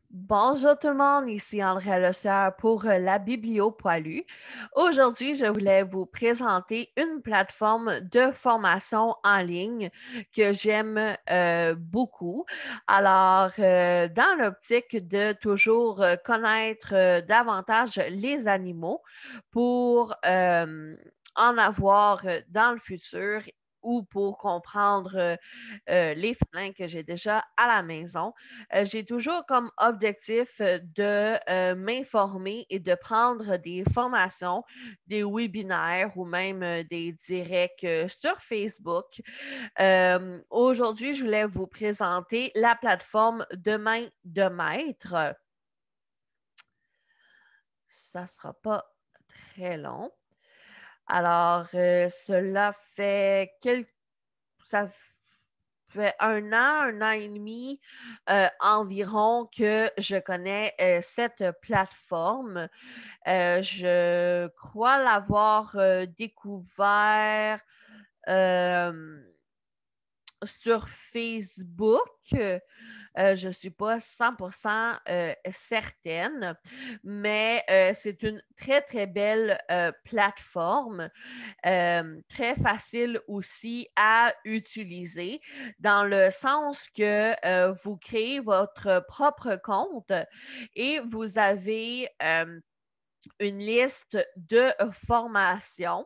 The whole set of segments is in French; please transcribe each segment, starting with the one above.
Bonjour tout le monde, ici Andrea Lecière pour la Biblio Poilue. Aujourd'hui, je voulais vous présenter une plateforme de formation en ligne que j'aime beaucoup. Alors, dans l'optique de toujours connaître davantage les animaux pour en avoir dans le futur ou pour comprendre les félins que j'ai déjà à la maison. J'ai toujours comme objectif de m'informer et de prendre des formations, des webinaires ou même des directs sur Facebook. Aujourd'hui, je voulais vous présenter la plateforme Demain de Maître. Ça ne sera pas très long. Alors, cela fait ça fait un an et demi environ que je connais cette plateforme. Je crois l'avoir découvert euh, sur Facebook. Je ne suis pas 100% certaine, mais c'est une très, très belle plateforme, très facile aussi à utiliser, dans le sens que vous créez votre propre compte et vous avez une liste de formations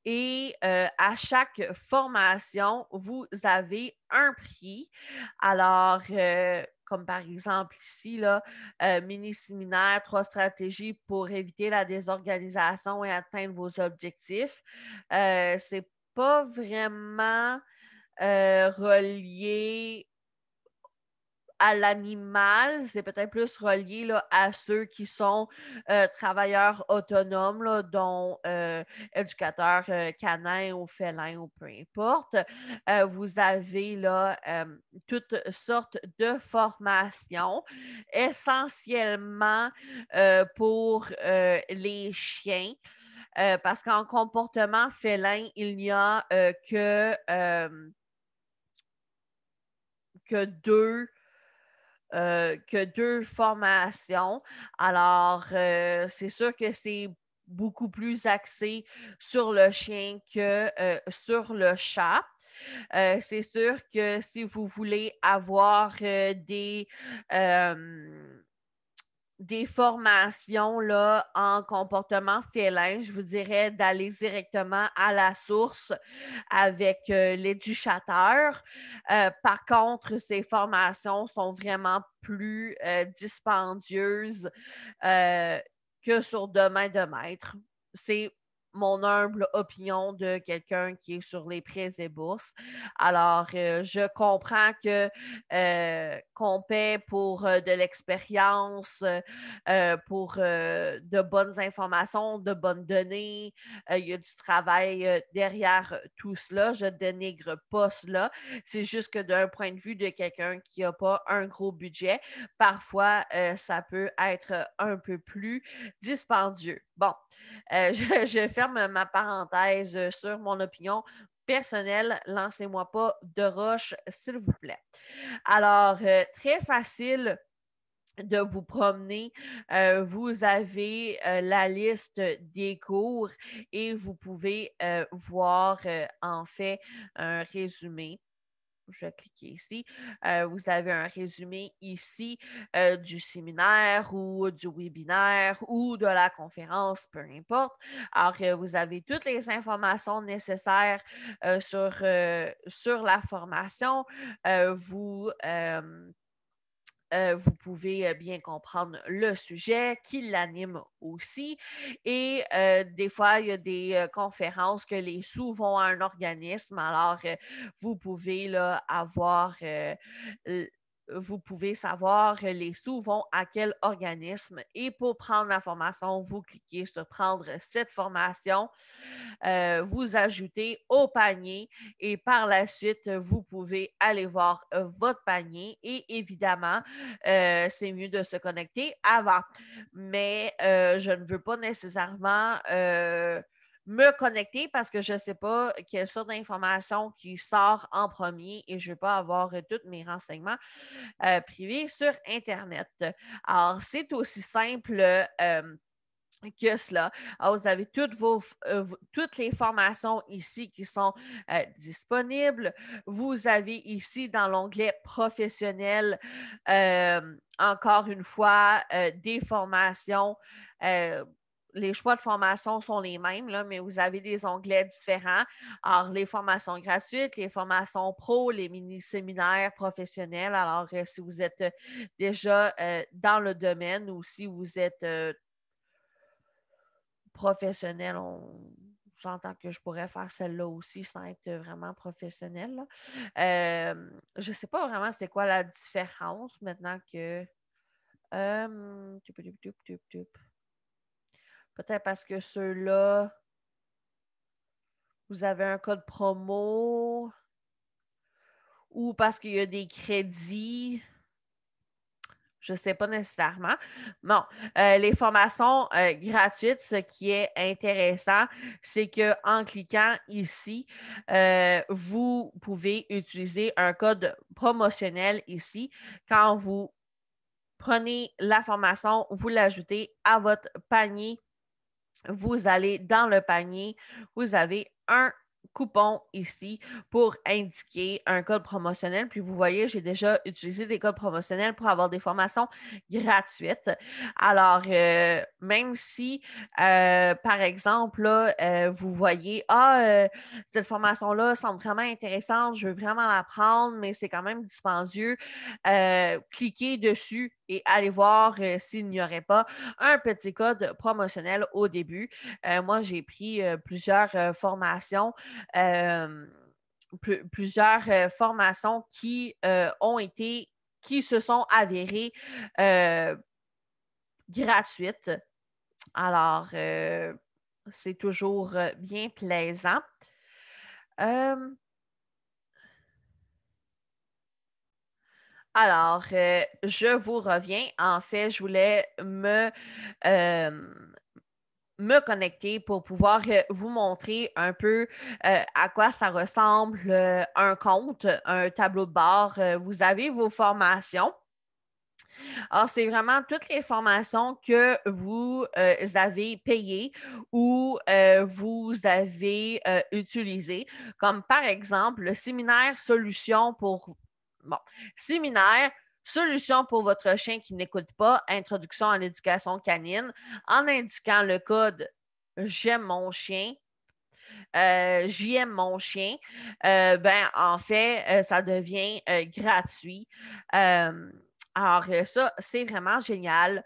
et à chaque formation, vous avez un prix. Alors, comme par exemple ici, là, mini-séminaire, 3 stratégies pour éviter la désorganisation et atteindre vos objectifs. C'est pas vraiment relié à l'animal, c'est peut-être plus relié là, à ceux qui sont travailleurs autonomes, là, dont éducateurs canins ou félins ou peu importe. Vous avez là toutes sortes de formations, essentiellement pour les chiens. Parce qu'en comportement félin, il n'y a que deux formations. Alors, c'est sûr que c'est beaucoup plus axé sur le chien que sur le chat. C'est sûr que si vous voulez avoir des formations là, en comportement félin, je vous dirais d'aller directement à la source avec l'éducateur. Par contre, ces formations sont vraiment plus dispendieuses euh, que sur Demain de Maître. C'est mon humble opinion de quelqu'un qui est sur les prêts et bourses. Alors, je comprends que qu'on paie pour de l'expérience, pour de bonnes informations, de bonnes données. Il y a du travail derrière tout cela. Je ne dénigre pas cela. C'est juste que d'un point de vue de quelqu'un qui n'a pas un gros budget, parfois, ça peut être un peu plus dispendieux. Bon, je ferme ma parenthèse sur mon opinion personnelle. Lancez-moi pas de roche, s'il vous plaît. Alors, très facile de vous promener. Vous avez la liste des cours et vous pouvez voir en fait un résumé. Je vais cliquer ici. Vous avez un résumé ici du séminaire ou du webinaire ou de la conférence, peu importe. Alors, vous avez toutes les informations nécessaires sur la formation. Vous pouvez bien comprendre le sujet qui l'anime aussi. Et des fois, il y a des conférences que les sous vont à un organisme. Alors, vous pouvez là, vous pouvez savoir les sous vont à quel organisme. Et pour prendre la formation, vous cliquez sur prendre cette formation, vous ajoutez au panier et par la suite, vous pouvez aller voir votre panier et évidemment, c'est mieux de se connecter avant. Mais je ne veux pas nécessairement me connecter parce que je ne sais pas quelle sorte d'information qui sort en premier et je ne veux pas avoir tous mes renseignements privés sur Internet. Alors, c'est aussi simple que cela. Alors, vous avez toutes les formations ici qui sont disponibles. Vous avez ici dans l'onglet professionnel, encore une fois, des formations. Les choix de formation sont les mêmes, là, mais vous avez des onglets différents. Alors, les formations gratuites, les formations pro, les mini-séminaires professionnels. Alors, si vous êtes déjà dans le domaine ou si vous êtes professionnel, j'entends que je pourrais faire celle-là aussi sans être vraiment professionnelle. Je ne sais pas vraiment c'est quoi la différence maintenant que. Peut-être parce que ceux-là, vous avez un code promo ou parce qu'il y a des crédits. Je ne sais pas nécessairement. Bon, les formations gratuites, ce qui est intéressant, c'est qu'en cliquant ici, vous pouvez utiliser un code promotionnel ici. Quand vous prenez la formation, vous l'ajoutez à votre panier. Vous allez dans le panier, vous avez un coupon ici pour indiquer un code promotionnel. Puis vous voyez, j'ai déjà utilisé des codes promotionnels pour avoir des formations gratuites. Alors, même si, par exemple, là, vous voyez, cette formation-là semble vraiment intéressante, je veux vraiment l'apprendre, mais c'est quand même dispendieux, cliquez dessus et allez voir s'il n'y aurait pas un petit code promotionnel au début. Moi, j'ai pris plusieurs formations qui se sont avérées gratuites. Alors, c'est toujours bien plaisant. Alors, je vous reviens. En fait, je voulais me connecter pour pouvoir vous montrer un peu à quoi ça ressemble un compte, un tableau de bord. Vous avez vos formations. Alors, c'est vraiment toutes les formations que vous avez payées ou vous avez utilisées, comme par exemple le séminaire séminaire solution pour votre chien qui n'écoute pas, introduction à l'éducation canine, en indiquant le code j'aime mon chien. J'aime mon chien, en fait, ça devient gratuit. Alors, ça, c'est vraiment génial.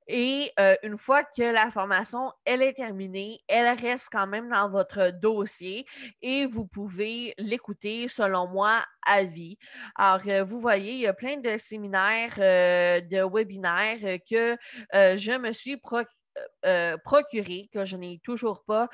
Et une fois que la formation, elle est terminée, elle reste quand même dans votre dossier et vous pouvez l'écouter, selon moi, à vie. Alors, vous voyez, il y a plein de séminaires, de webinaires que je me suis procuré, que je n'ai toujours pas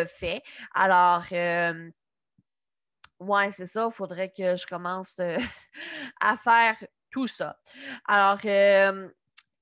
fait. Alors, ouais, c'est ça, il faudrait que je commence à faire tout ça. Alors,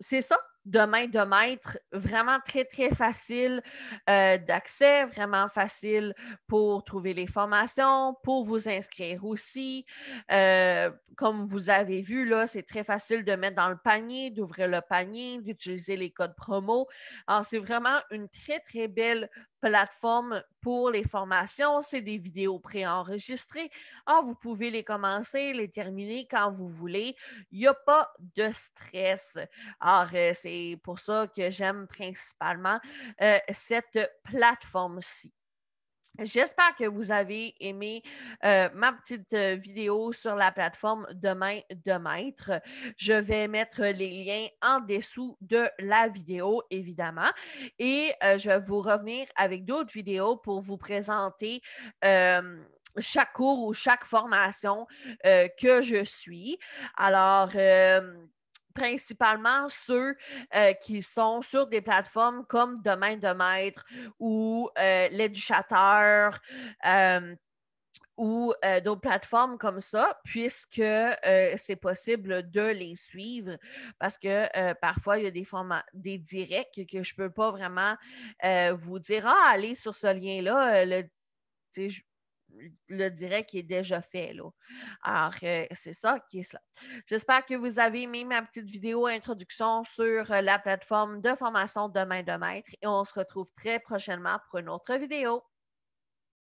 c'est ça, de main de maître, vraiment très, très facile d'accès, vraiment facile pour trouver les formations, pour vous inscrire aussi. Comme vous avez vu, là, c'est très facile de mettre dans le panier, d'ouvrir le panier, d'utiliser les codes promo. Alors, c'est vraiment une très, très belle plateforme pour les formations. C'est des vidéos préenregistrées. Alors, vous pouvez les commencer, les terminer quand vous voulez. Il n'y a pas de stress. Alors, c'est pour ça que j'aime principalement cette plateforme-ci. J'espère que vous avez aimé ma petite vidéo sur la plateforme Demain de Maître. Je vais mettre les liens en dessous de la vidéo, évidemment. Et je vais vous revenir avec d'autres vidéos pour vous présenter chaque cours ou chaque formation que je suis. Alors, principalement ceux qui sont sur des plateformes comme Domaine de Maître ou l'éducateur ou d'autres plateformes comme ça, puisque c'est possible de les suivre parce que parfois, il y a des formats, des directs que je ne peux pas vraiment vous dire, ah, allez sur ce lien-là, le direct qui est déjà fait. Là. Alors, c'est ça qui est cela. J'espère que vous avez aimé ma petite vidéo introduction sur la plateforme de formation de main de maître et on se retrouve très prochainement pour une autre vidéo.